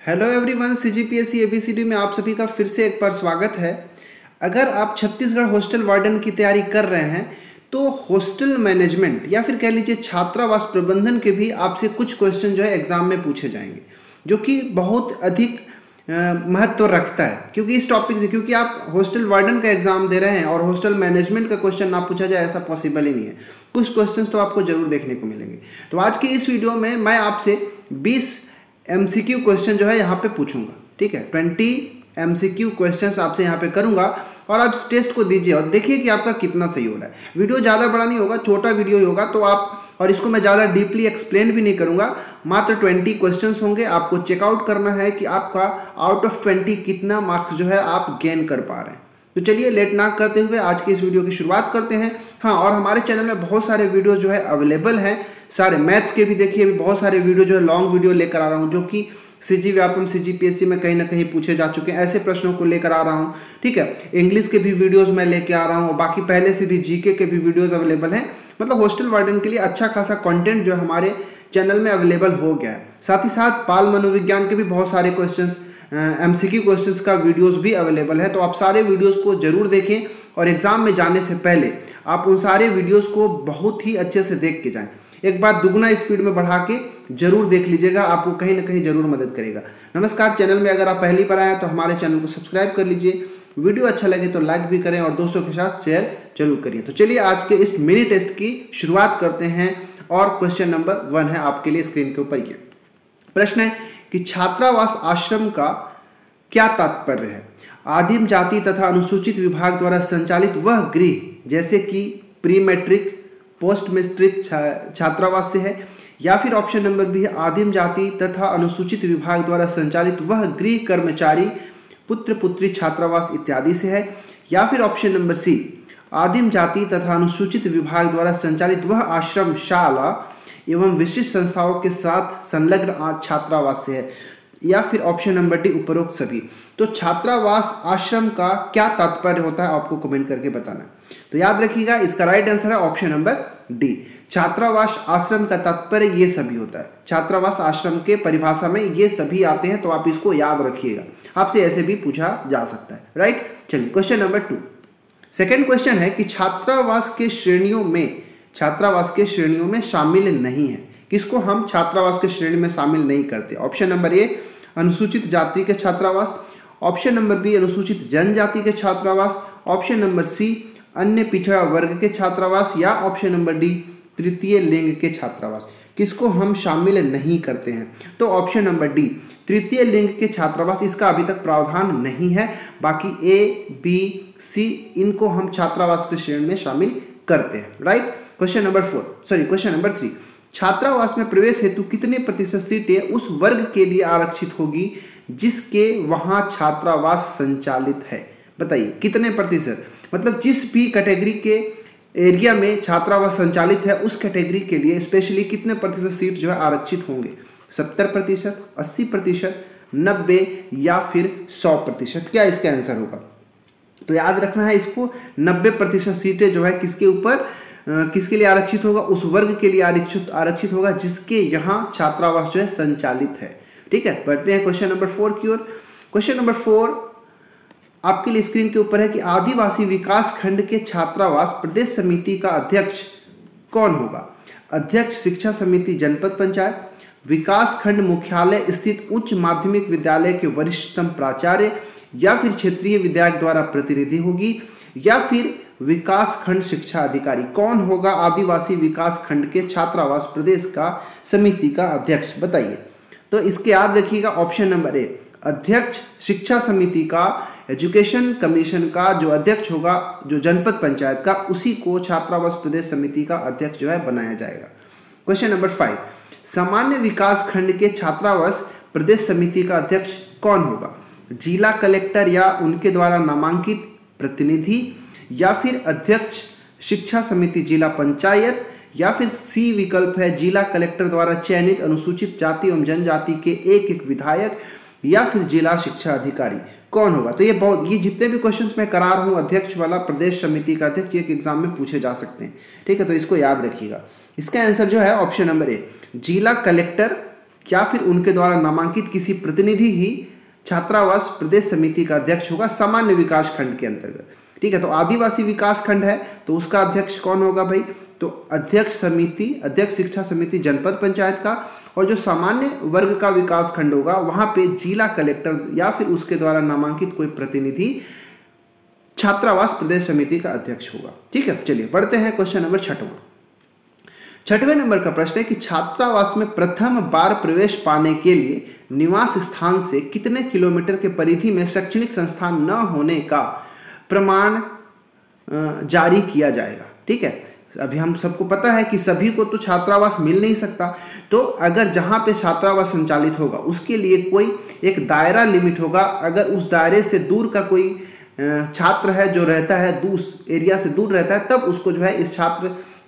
Hello everyone, CGPSC ABCD में आप सभी का फिर से एक बार स्वागत है। अगर आप छत्तीसगढ़ हॉस्टल वार्डन की तैयारी कर रहे हैं तो हॉस्टल मैनेजमेंट या फिर कह लीजिए छात्रावास प्रबंधन के भी आपसे कुछ क्वेश्चन जो है एग्जाम में पूछे जाएंगे, जो कि बहुत अधिक महत्व रखता है। क्योंकि इस टॉपिक से, क्योंकि आप हॉस्टल वार्डन का एग्जाम दे रहे हैं और हॉस्टल मैनेजमेंट का क्वेश्चन ना पूछा जाए ऐसा पॉसिबल ही नहीं है। कुछ क्वेश्चंस तो आपको जरूर देखने को मिलेंगे। तो आज की इस वीडियो में मैं आपसे 20 MCQ क्वेश्चन जो है यहाँ पे पूछूंगा। ठीक है, 20 MCQ क्वेश्चंस आपसे यहाँ पे करूंगा और आप इस टेस्ट को दीजिए और देखिए कि आपका कितना सही हो रहा है। वीडियो ज़्यादा बड़ा नहीं होगा, छोटा वीडियो ही होगा, तो आप, और इसको मैं ज़्यादा डीपली एक्सप्लेन भी नहीं करूंगा। मात्र 20 क्वेश्चंस होंगे। आपको चेकआउट करना है कि आपका आउट ऑफ 20 कितना मार्क्स जो है आप गेन कर पा रहे हैं। तो चलिए लेट ना करते हुए आज के इस वीडियो की शुरुआत करते हैं। हाँ, और हमारे चैनल में बहुत सारे वीडियो जो है अवेलेबल हैं, सारे मैथ्स के भी देखिए, अभी बहुत सारे वीडियो जो है लॉन्ग वीडियो लेकर आ रहा हूँ, जो कि सीजी व्यापम सीजीपीएससी में कहीं ना कहीं पूछे जा चुके हैं। ऐसे प्रश्नों को लेकर आ रहा हूँ। ठीक है, इंग्लिश के भी वीडियोस मैं लेके आ रहा हूँ और बाकी पहले से भी जीके के भी वीडियोस अवेलेबल हैं। मतलब हॉस्टल वार्डन के लिए अच्छा खासा कंटेंट जो हमारे चैनल में अवेलेबल हो गया है। साथ ही साथ बाल मनोविज्ञान के भी बहुत सारे क्वेश्चंस, MCQ क्वेश्चंस का वीडियोस भी अवेलेबल है। तो आप सारे वीडियोस को जरूर देखें और एग्जाम में जाने से पहले आप उन सारे वीडियोस को बहुत ही अच्छे से देख के जाएं। एक बार दुगना स्पीड में बढ़ा के जरूर देख लीजिएगा, आपको कहीं ना कहीं जरूर मदद करेगा। नमस्कार, चैनल में अगर आप पहली बार आए हैं तो हमारे चैनल को सब्सक्राइब कर लीजिए। वीडियो अच्छा लगे तो लाइक भी करें और दोस्तों के साथ शेयर जरूर करिए। तो चलिए आज के इस मिनी टेस्ट की शुरुआत करते हैं और क्वेश्चन नंबर 1 है आपके लिए स्क्रीन के ऊपर। ये प्रश्न है कि छात्रावास आश्रम का क्या तात्पर्य है? आदिम जाति तथा अनुसूचित विभाग द्वारा संचालित वह गृह जैसे कि प्री मैट्रिक, पोस्ट मैट्रिक छात्रावास से है, या फिर ऑप्शन नंबर बी है आदिम जाति तथा अनुसूचित विभाग द्वारा संचालित वह गृह कर्मचारी पुत्र पुत्री छात्रावास इत्यादि से है, या फिर ऑप्शन नंबर सी आदिम जाति तथा अनुसूचित विभाग द्वारा संचालित वह आश्रम, शाला एवं विशिष्ट संस्थाओं के साथ संलग्न छात्रावास से है, या फिर ऑप्शन नंबर डी उपरोक्त सभी। तो छात्रावास आश्रम का क्या तात्पर्य होता है आपको कमेंट करके बताना है। तो याद रखिएगा, इसका राइट आंसर है ऑप्शन नंबर डी। छात्रावास आश्रम का तात्पर्य ये सभी होता है। छात्रावास आश्रम के परिभाषा में ये सभी आते हैं, तो आप इसको याद रखिएगा, आपसे ऐसे भी पूछा जा सकता है। राइट, चलिए क्वेश्चन नंबर 2। सेकेंड क्वेश्चन है कि छात्रावास के श्रेणियों में शामिल नहीं है। किसको हम छात्रावास के श्रेणी में शामिल नहीं करते? ऑप्शन नंबर ए अनुसूचित जाति के छात्रावास, ऑप्शन नंबर बी अनुसूचित जनजाति के छात्रावास, ऑप्शन नंबर सी अन्य पिछड़ा वर्ग के छात्रावास, या ऑप्शन नंबर डी तृतीय लिंग के छात्रावास। किसको हम शामिल नहीं करते हैं? तो ऑप्शन नंबर डी तृतीय लिंग के छात्रावास, इसका अभी तक प्रावधान नहीं है। बाकी ए, बी, सी इनको हम छात्रावास के श्रेणी में शामिल करते हैं। Right, question number 3। छात्रावास में प्रवेश हेतु कितने प्रतिशत सीटें उस वर्ग के लिए आरक्षित होगी जिसके वहां छात्रावास संचालित है? बताइए कितने प्रतिशत, मतलब जिस भी कैटेगरी के एरिया में छात्रावास संचालित है उस कैटेगरी के लिए स्पेशली कितने प्रतिशत सीट जो है आरक्षित होंगे? 70%, 80%, 90 या फिर 100%? क्या इसका आंसर होगा? तो याद रखना है इसको, 90% सीटें जो है किसके ऊपर, किसके लिए आरक्षित होगा? उस वर्ग के लिए आरक्षित होगा जिसके यहाँ छात्रावास जो है संचालित है। ठीक है, बढ़ते हैं क्वेश्चन नंबर 4 की ओर। क्वेश्चन नंबर 4 आपके लिए स्क्रीन के ऊपर है कि आदिवासी विकास खंड के छात्रावास प्रदेश समिति का अध्यक्ष कौन होगा? अध्यक्ष शिक्षा समिति जनपद पंचायत, विकास खंड मुख्यालय स्थित उच्च माध्यमिक विद्यालय के वरिष्ठतम प्राचार्य, या फिर क्षेत्रीय विधायक द्वारा प्रतिनिधि होगी, या फिर विकास खंड शिक्षा अधिकारी। कौन होगा आदिवासी विकास खंड के छात्रावास प्रदेश का समिति का अध्यक्ष? बताइए। तो इसके याद रखिएगा ऑप्शन नंबर ए अध्यक्ष शिक्षा समिति का, एजुकेशन कमीशन का जो अध्यक्ष होगा, जो जनपद पंचायत का, उसी को छात्रावास प्रदेश समिति का अध्यक्ष जो है बनाया जाएगा। क्वेश्चन नंबर 5 सामान्य विकास खंड के छात्रावास प्रदेश समिति का अध्यक्ष कौन होगा? जिला कलेक्टर या उनके द्वारा नामांकित प्रतिनिधि, या फिर अध्यक्ष शिक्षा समिति जिला पंचायत, या फिर सी विकल्प है जिला कलेक्टर द्वारा चयनित अनुसूचित जाति एवं जनजाति के एक विधायक, या फिर जिला शिक्षा अधिकारी। कौन होगा? तो ये जितने भी क्वेश्चंस मैं करा रहा हूँ अध्यक्ष वाला, प्रदेश समिति का अध्यक्ष, एक एग्जाम में पूछे जा सकते हैं। ठीक है, तो इसको याद रखिएगा। इसका आंसर जो है ऑप्शन नंबर ए जिला कलेक्टर या फिर उनके द्वारा नामांकित किसी प्रतिनिधि ही छात्रावास प्रदेश समिति का अध्यक्ष होगा सामान्य विकास खंड के अंतर्गत। ठीक है, तो आदिवासी विकास खंड है तो उसका अध्यक्ष कौन होगा भाई, तो अध्यक्ष शिक्षा समिति जनपद पंचायत का, और जो सामान्य वर्ग का विकास खंड होगा वहां पे जिला कलेक्टर या फिर उसके द्वारा नामांकित कोई प्रतिनिधि छात्रावास प्रदेश समिति का अध्यक्ष होगा। ठीक है, चलिए बढ़ते हैं क्वेश्चन नंबर 6वां। 6वें नंबर का प्रश्न है कि छात्रावास में प्रथम बार प्रवेश पाने के लिए निवास स्थान से कितने किलोमीटर के परिधि में शैक्षणिक संस्थान न होने का प्रमाण जारी किया जाएगा। ठीक है, अभी हम सबको पता है कि सभी को तो छात्रावास मिल नहीं सकता, तो अगर जहां पे छात्रावास संचालित होगा उसके लिए कोई एक दायरा लिमिट होगा। अगर उस दायरे से दूर का कोई छात्र है जो रहता है उस एरिया से दूर रहता है, तब उसको जो है इस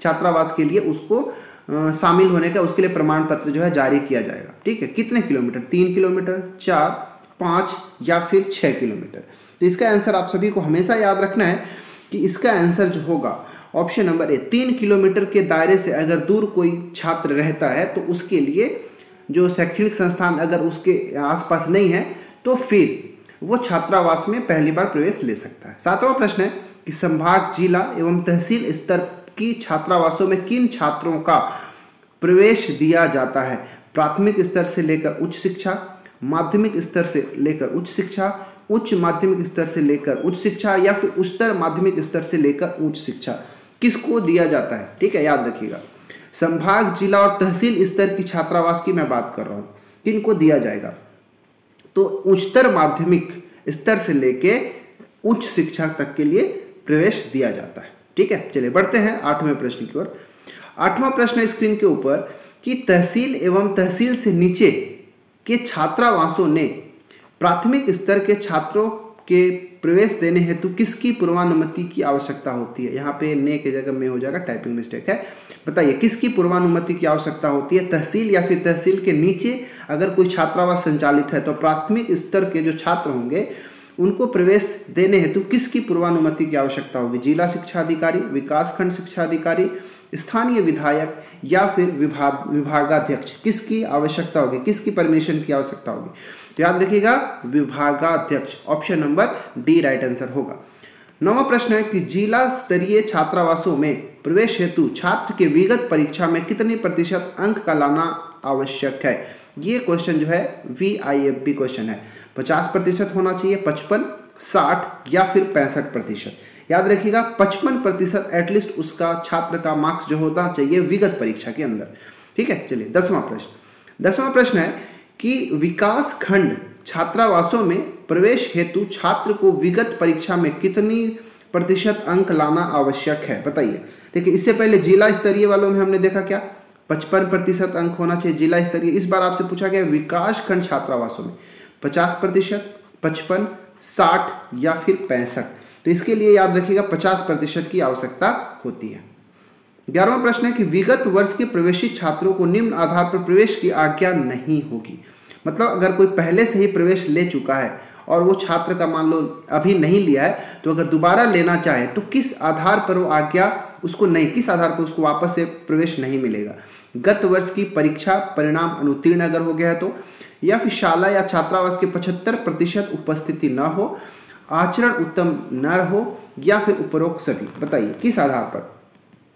छात्रावास के लिए उसको शामिल होने का उसके लिए प्रमाण पत्र जो है जारी किया जाएगा। ठीक है, कितने किलोमीटर, 3 किलोमीटर, 4, 5 या फिर 6 किलोमीटर। तो इसका आंसर आप सभी को हमेशा याद रखना है कि इसका आंसर जो होगा ऑप्शन नंबर ए, 3 किलोमीटर के दायरे से अगर दूर कोई छात्र रहता है तो उसके लिए जो शैक्षणिक संस्थान अगर उसके आसपास नहीं है तो फिर वो छात्रावास में पहली बार प्रवेश ले सकता है। 7वां प्रश्न है कि संभाग, जिला एवं तहसील स्तर की छात्रावासों में किन छात्रों का प्रवेश दिया जाता है? प्राथमिक स्तर से लेकर उच्च शिक्षा, माध्यमिक स्तर से लेकर उच्च शिक्षा, उच्च माध्यमिक स्तर से लेकर उच्च शिक्षा या फिर उच्चतर माध्यमिक स्तर से लेकर उच्च शिक्षा, किसको दिया जाता है? ठीक है, याद रखिएगा, संभाग, जिला और तहसील स्तर की छात्रावास की मैं बात कर रहा हूं, किनको दिया जाएगा? तो उच्चतर माध्यमिक स्तर से लेके उच्च शिक्षा तक के लिए प्रवेश दिया जाता है। ठीक है, चलिए बढ़ते हैं 8वें प्रश्न की ओर। 8वां प्रश्न स्क्रीन के ऊपर कि तहसील एवं तहसील से नीचे के छात्रावासों ने प्राथमिक स्तर के छात्रों के प्रवेश देने हेतु किसकी पूर्वानुमति की आवश्यकता होती है? यहाँ पे ने के जगह में हो जाएगा, टाइपिंग मिस्टेक है। बताइए किसकी पूर्वानुमति की आवश्यकता होती है? तहसील या फिर तहसील के नीचे अगर कोई छात्रावास संचालित है तो प्राथमिक स्तर के जो छात्र होंगे उनको प्रवेश देने हेतु किसकी पूर्वानुमति की आवश्यकता होगी? जिला शिक्षा अधिकारी, विकासखंड शिक्षा अधिकारी, स्थानीय विधायक या फिर विभागाध्यक्ष, किसकी आवश्यकता होगी? किसकी परमिशन की आवश्यकता होगी? तो याद रखिएगा विभागाध्यक्ष, option number D right answer होगा। 9वां प्रश्न है कि जिला स्तरीय छात्रावासों में प्रवेश हेतु छात्र के विगत परीक्षा में कितने प्रतिशत अंक का लाना आवश्यक है? ये क्वेश्चन जो है VIFB क्वेश्चन है। 50% होना चाहिए, 55, 60 या फिर 65%। याद रखिएगा 55% एटलीस्ट उसका छात्र का मार्क्स जो होना चाहिए विगत परीक्षा के अंदर। ठीक है, चलिए 10वां प्रश्न है कि विकास खंड छात्रावासों में प्रवेश हेतु छात्र को विगत परीक्षा में कितनी प्रतिशत अंक लाना आवश्यक है? बताइए। देखिए इससे पहले जिला स्तरीय वालों में हमने देखा क्या 55% अंक होना चाहिए जिला स्तरीय। इस बार आपसे पूछा गया विकास खंड छात्रावासों में 50%, 55, 60 या फिर 65। तो इसके लिए याद रखिएगा 50% की आवश्यकता होती है। 11वां प्रश्न है कि विगत वर्ष के प्रवेशित छात्रों को निम्न आधार पर प्रवेश की आज्ञा नहीं होगी। मतलब अगर कोई पहले से ही प्रवेश ले चुका है और वो छात्र का मान लो अभी नहीं लिया है, तो अगर दोबारा लेना चाहे तो किस आधार पर वो आज्ञा उसको नहीं, किस आधार पर उसको वापस से प्रवेश नहीं मिलेगा? गत वर्ष की परीक्षा परिणाम अनुत्तीर्ण अगर हो गया है तो, या फिर शाला या छात्रावास के 75% उपस्थिति न हो, आचरण उत्तम न हो, या फिर उपरोक्त सभी। बताइए किस आधार पर?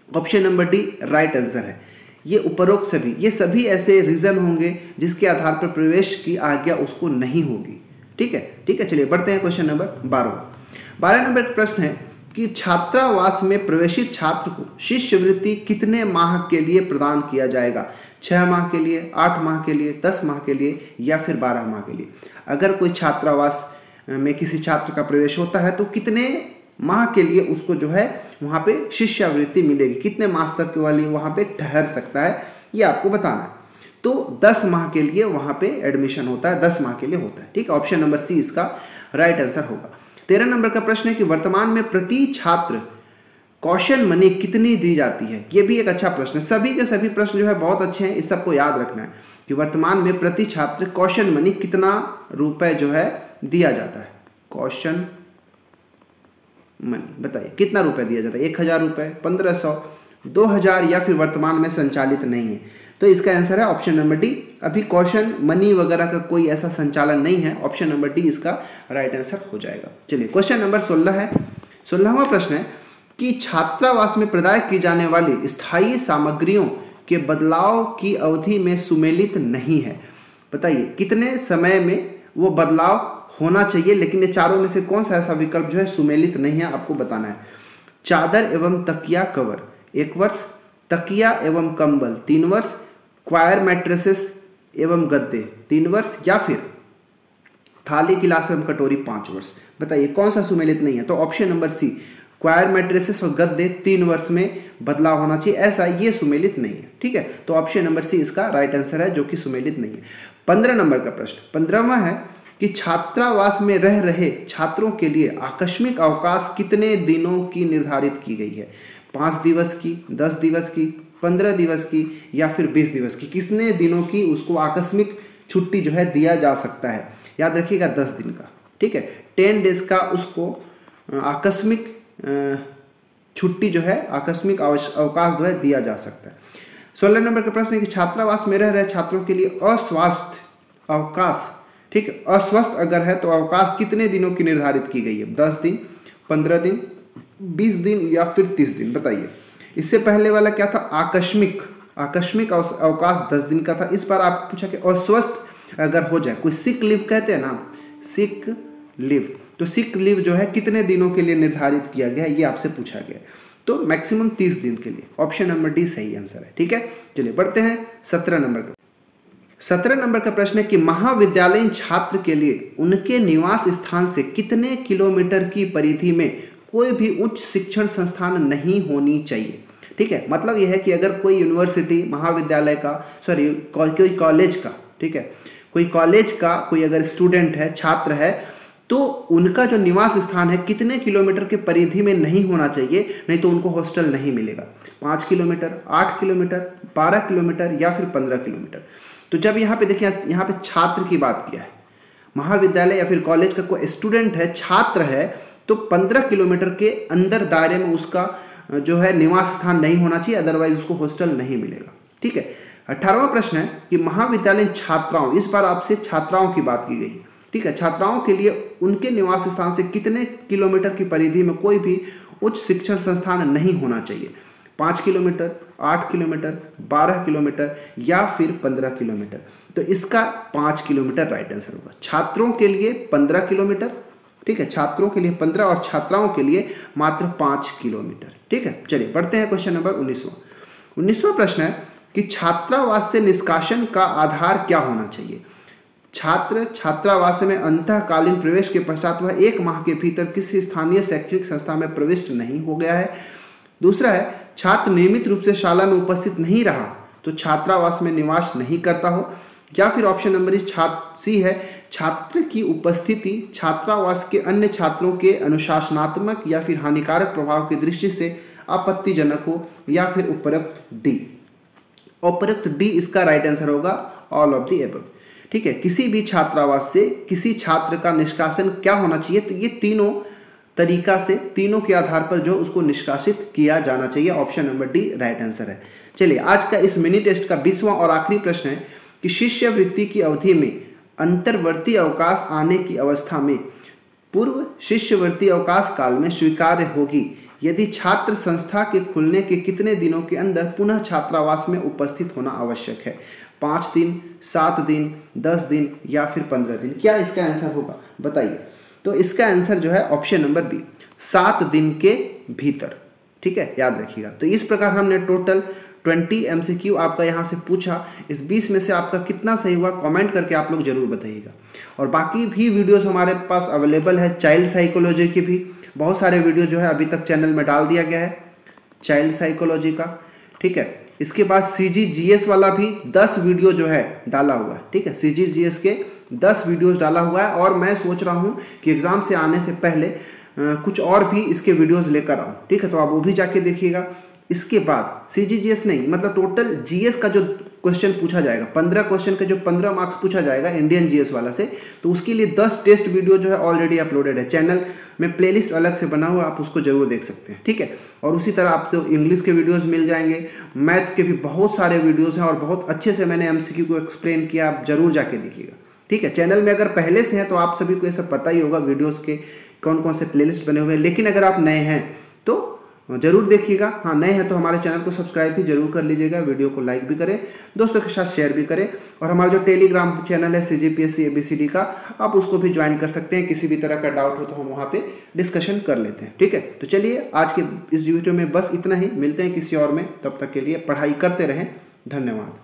Option number D right answer है। ये उपरोक्त सभी, ये सभी ऐसे रीजन होंगे जिसके आधार पर प्रवेश की आज्ञा उसको नहीं होगी। ठीक है, चलिए बढ़ते हैं क्वेश्चन नंबर 12 नंबर का प्रश्न है कि छात्रावास में प्रवेशित छात्र को शिष्यवृत्ति कितने माह के लिए प्रदान किया जाएगा? 6 माह के लिए, 8 माह के लिए, 10 माह के लिए या फिर 12 माह के लिए? अगर कोई छात्रावास में किसी छात्र का प्रवेश होता है तो कितने माह के लिए उसको जो है वहाँ पे शिष्यवृत्ति मिलेगी, कितने मास तक वाली वहाँ पे ठहर सकता है, ये आपको बताना है। तो 10 माह के लिए वहाँ पे एडमिशन होता है, 10 माह के लिए होता है। ठीक है, ऑप्शन नंबर सी इसका राइट आंसर होगा। 13 नंबर का प्रश्न है कि वर्तमान में प्रति छात्र कौशल मनी कितनी दी जाती है? ये भी एक अच्छा प्रश्न है। सभी के सभी प्रश्न जो है बहुत अच्छे हैं, इस सबको याद रखना है कि वर्तमान में प्रति छात्र कौशल मनी कितना रुपए जो है दिया जाता है? कौशल मनी बताइए कितना रुपए दिया जाता है? 1000 रुपए, 1500, 2000 या फिर वर्तमान में संचालित नहीं है? तो इसका आंसर है ऑप्शन नंबर डी। अभी क्वेश्चन मनी वगैरह का कोई ऐसा संचालन नहीं है, ऑप्शन नंबर डी इसका राइट आंसर हो जाएगा। चलिए क्वेश्चन नंबर 16 है। 16वां प्रश्न है कि छात्रावास में प्रदाय की जाने वाली स्थायी सामग्रियों के बदलाव की अवधि में सुमेलित नहीं है। बताइए कितने समय में वो बदलाव होना चाहिए, लेकिन ये चारों में से कौन सा ऐसा विकल्प जो है सुमेलित नहीं है, आपको बताना है। चादर एवं तकिया कवर 1 वर्ष, तकिया एवं कंबल 3 वर्ष, क्वायर मैट्रेसेस एवं गद्दे 3 वर्ष, या फिर थाली गिलास एवं कटोरी 5 वर्ष। बताइए कौन सा सुमेलित नहीं है। तो option number C, coir mattresses और गद्दे 3 वर्ष में बदलाव होना चाहिए, ऐसा ये सुमेलित नहीं है। ठीक है, तो ऑप्शन नंबर सी इसका राइट आंसर है, जो कि सुमेलित नहीं है। 15 नंबर का प्रश्न, 15वां है कि छात्रावास में रह रहे छात्रों के लिए आकस्मिक अवकाश कितने दिनों की निर्धारित की गई है। 5 दिवस की, 10 दिवस की, 15 दिवस की, या फिर 20 दिवस की। कितने दिनों की उसको आकस्मिक छुट्टी जो है दिया जा सकता है। याद रखिएगा 10 दिन का। ठीक है, 10 डेज का उसको आकस्मिक छुट्टी जो है, आकस्मिक अवकाश जो है दिया जा सकता है। 16 नंबर का प्रश्न है कि छात्रावास में रह रहे छात्रों के लिए अस्वस्थ अवकाश, ठीक है, अस्वस्थ अगर है तो अवकाश कितने दिनों की निर्धारित की गई है। 10 दिन, 15 दिन, 20 दिन, या फिर 30 दिन। बताइए इससे पहले वाला क्या था, आकस्मिक अवकाश 10 दिन का था। इस बार आप पूछा कि अस्वस्थ अगर हो जाए, कोई सिक लीव कहते हैं ना, सिक लीव, तो सिक लीव जो है कितने दिनों के लिए निर्धारित किया गया है, ये आपसे पूछा गया। तो मैक्सिमम 30 दिन के लिए। ऑप्शन नंबर डी सही आंसर है। ठीक है, चलिए बढ़ते हैं 17 नंबर का। 17 नंबर का प्रश्न है कि महाविद्यालयीन छात्र के लिए उनके निवास स्थान से कितने किलोमीटर की परिधि में कोई भी उच्च शिक्षण संस्थान नहीं होनी चाहिए। ठीक है, मतलब यह है कि अगर कोई यूनिवर्सिटी, महाविद्यालय का, कोई कॉलेज का, ठीक है, कोई कॉलेज का कोई अगर स्टूडेंट है, छात्र है, तो उनका जो निवास स्थान है कितने किलोमीटर के परिधि में नहीं होना चाहिए, नहीं तो उनको हॉस्टल नहीं मिलेगा। 5 किलोमीटर, 8 किलोमीटर, 12 किलोमीटर, या फिर 15 किलोमीटर। तो जब यहाँ पे देखिए, यहाँ पे छात्र की बात किया है, महाविद्यालय या फिर कॉलेज का कोई स्टूडेंट है, छात्र है, तो 15 किलोमीटर के अंदर दायरे में उसका जो है निवास स्थान नहीं होना चाहिए, अदरवाइज उसको हॉस्टल नहीं मिलेगा। ठीक है, 18वां प्रश्न है कि महाविद्यालयीन छात्राओं, इस बार आपसे छात्राओं की बात की गई। ठीक है, छात्राओं के लिए उनके निवास स्थान से कितने किलोमीटर की परिधि में कोई भी उच्च शिक्षण संस्थान नहीं होना चाहिए। 5 किलोमीटर, 8 किलोमीटर, 12 किलोमीटर, या फिर 15 किलोमीटर। तो इसका 5 किलोमीटर राइट आंसर होगा। छात्रों के लिए 15 किलोमीटर, ठीक है, छात्रों के लिए 15 और छात्राओं के लिए मात्र 5 किलोमीटर। ठीक है, चलिए बढ़ते हैं क्वेश्चन नंबर 19वां प्रश्न है कि छात्रावास से निष्कासन का आधार क्या होना चाहिए। छात्र छात्रावास में अंतःकालीन प्रवेश के पश्चात वह 1 माह के भीतर किसी स्थानीय शैक्षणिक संस्था में प्रविष्ट नहीं हो गया है। दूसरा है छात्र नियमित रूप से शाला में उपस्थित नहीं रहा तो छात्रावास में निवास नहीं करता हो, या फिर ऑप्शन नंबर सी है छात्र की उपस्थिति छात्रावास के अन्य छात्रों के अनुशासनात्मक या फिर हानिकारक प्रभाव की दृष्टि से आपत्तिजनक हो, या फिर उपरोक्त डी इसका राइट आंसर होगा, ऑल ऑफ द एबव। ठीक है, किसी भी छात्रावास से किसी छात्र का निष्कासन क्या होना चाहिए, तो ये तीनों तरीका से, तीनों के आधार पर जो उसको निष्कासित किया जाना चाहिए। Option number D right answer है। चलिए आज का इस मिनी टेस्ट का 20वां और आखिरी प्रश्न है कि शिष्यवृत्ति की अवधि में अंतर्वर्ती अवकाश आने की अवस्था में पूर्व शिष्यवृत्ति अवकाश काल में स्वीकार्य होगी यदि छात्र संस्था के खुलने के कितने दिनों के अंदर पुनः छात्रावास में उपस्थित होना आवश्यक है। 5 दिन, 7 दिन, 10 दिन, या फिर 15 दिन। क्या इसका आंसर होगा बताइए। तो इसका आंसर जो है ऑप्शन नंबर बी, 7 दिन के भीतर। ठीक है, याद रखिएगा। तो इस प्रकार हमने टोटल 20 MCQ आपका यहाँ से पूछा। इस 20 में से आपका कितना सही हुआ कमेंट करके आप लोग जरूर बताइएगा। और बाकी भी वीडियोस हमारे पास अवेलेबल है, चाइल्ड साइकोलॉजी के भी बहुत सारे वीडियो जो है अभी तक चैनल में डाल दिया गया है, चाइल्ड साइकोलॉजी का। ठीक है, इसके बाद CGGS वाला भी 10 वीडियो जो है डाला हुआ है। ठीक है, CGGS के 10 वीडियोस डाला हुआ है, और मैं सोच रहा हूँ कि एग्जाम से आने से पहले कुछ और भी इसके वीडियोस लेकर आऊँ। ठीक है, तो आप वो भी जाके देखिएगा। इसके बाद CGGS नहीं, मतलब टोटल GS का जो क्वेश्चन पूछा जाएगा। 15 क्वेश्चन का जो 15 मार्क्स पूछा जाएगा इंडियन जीएस वाला से, तो उसके लिए 10 टेस्ट वीडियो जो है ऑलरेडी अपलोडेड है चैनल में, प्लेलिस्ट अलग से बना हुआ, आप उसको जरूर देख सकते हैं, ठीक है। और उसी तरह आपको इंग्लिश के वीडियोस मिल जाएंगे, मैथ्स के भी बहुत सारे वीडियोस हैं और बहुत अच्छे से मैंने एमसीक्यू को एक्सप्लेन किया, आप जरूर जाके देखिएगा, ठीक है। चैनल में अगर पहले से हैं तो आप सभी को ये सब पता ही होगा वीडियोस के कौन कौन से प्लेलिस्ट बने हुए हैं, लेकिन अगर आप नए हैं तो जरूर देखिएगा। हाँ, नए हैं तो हमारे चैनल को सब्सक्राइब भी जरूर कर लीजिएगा, वीडियो को लाइक भी करें, दोस्तों के साथ शेयर भी करें, और हमारा जो टेलीग्राम चैनल है CGPSC ABCD का, आप उसको भी ज्वाइन कर सकते हैं। किसी भी तरह का डाउट हो तो हम वहाँ पे डिस्कशन कर लेते हैं, ठीक है। तो चलिए आज के इस वीडियो में बस इतना ही, मिलते हैं किसी और में, तब तक के लिए पढ़ाई करते रहें, धन्यवाद।